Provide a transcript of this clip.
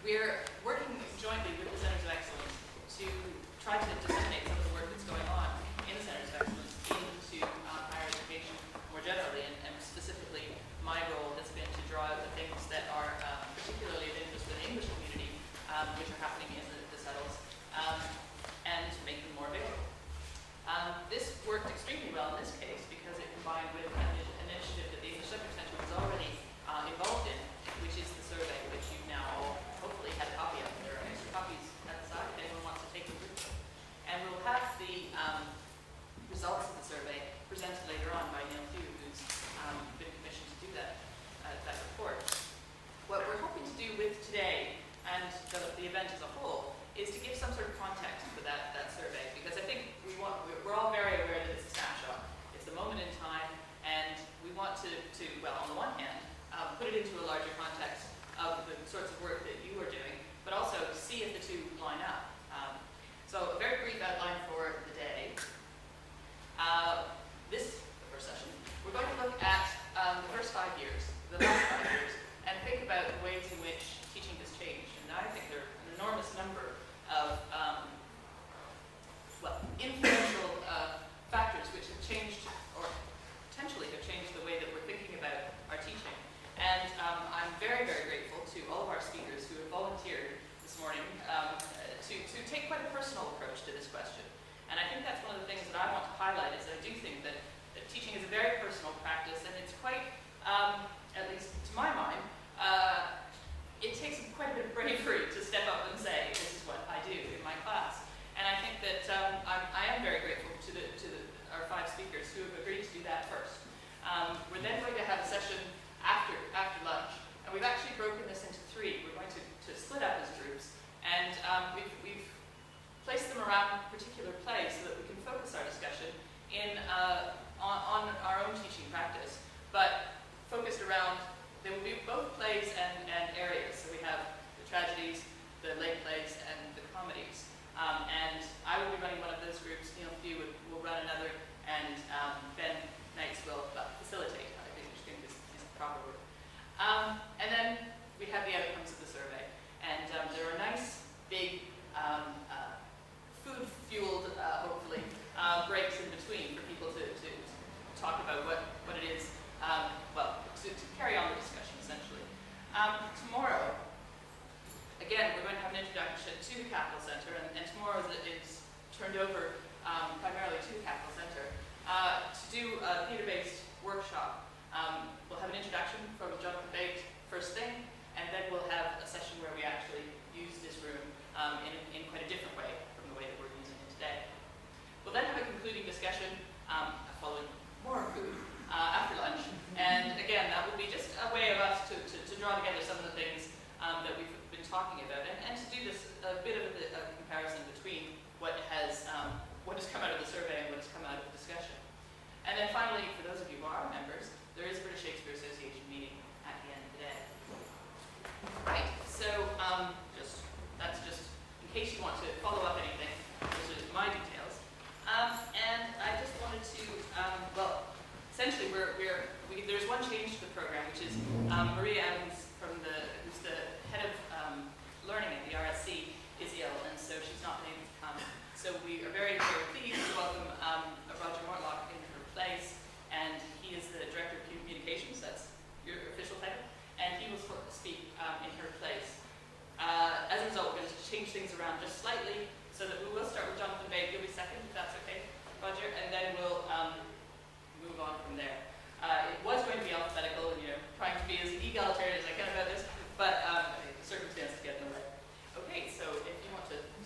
we're working jointly with the Centers of Excellence to try to disseminate some of the work that's going on in the Centers of Excellence into higher education more generally, and specifically my role has been to draw out the things that are particularly of interest to the English community, which are happening in the settles, and to make them more available. This worked extremely well in this case because it combined with an initiative that the English Subject Centre was already involved in, which is the survey, which you've now all hopefully had a copy of. There are extra copies at the side if anyone wants to take them with them. And we'll have the results of the survey presented later on by Neil Pugh, who's been commissioned to do that report. What we're hoping to do with today and the event as a whole is to give some sort of context for that survey, because I think we're all very aware that it's a snapshot. It's a moment in time, and we want to well, on the one hand, put it into a larger context of the sorts of work that you are doing, but also see if the two line up. So a very brief outline for the day. This is the first session. We're going to look at the first 5 years, the last 5 years, and think about the ways in which teaching has changed. And I think there are an enormous number of influential factors which have changed, or potentially have changed, the way that we're thinking about our teaching. And I'm very, very grateful to all of our speakers who have volunteered this morning to take quite a personal approach to this question. And I think that's one of the things that I want to highlight, is that I do think that teaching is a very personal practice, and it's quite, at least to my mind, it takes quite a bit of bravery to step up and say, this is what I do in my class. And I think that I am very grateful to our 5 speakers who have agreed to do that first. We're then going to have a session after lunch, and we've actually broken this into 3. We're going to split up as groups, and we've placed them around a particular place so that we can focus our discussion on our own teaching practice, but focused around, there will be both plays and areas. So we have the tragedies, the lay plays, and the comedies. And I will be running one of those groups, Neil Pugh will run another, and Ben Knights will facilitate, I think is the proper word. And then we have the outcomes of the survey. And there are nice, big, food-fueled, hopefully, breaks in between for people to talk about what it is, to carry on the discussion, essentially. Tomorrow, again, we're going to have an introduction to the Capital Centre, and tomorrow is turned over primarily to the Capital Centre to do a theatre-based workshop. We'll have an introduction from Jonathan Bate first thing, and then we'll have a session where we actually use this room in quite a different way from the way that we're using it today. We'll then have a concluding discussion following more food after lunch, and again, that will be just a way of us to draw together some of the things that we've been talking about, and to do this a bit of a comparison between what has come out of the survey and what has come out of the discussion. And then finally, for those of you who are members, there is a British Shakespeare Association meeting at the end of the day. Right, so that's just in case you want to follow up anything, those are my details. And I just wanted to, essentially there's one change to the program, which is Maria Evans, who's the head of learning at the RSC, is ill, and so she's not been able to come. So we are very, very pleased to welcome Roger Mortlock in her place, and he is the Director of Communications, that's your official title, and he will speak in her place. As a result, we're going to change things around just slightly, so that we will start with Jonathan Bate. You'll be second, if that's okay, Roger, and then we'll move on from there.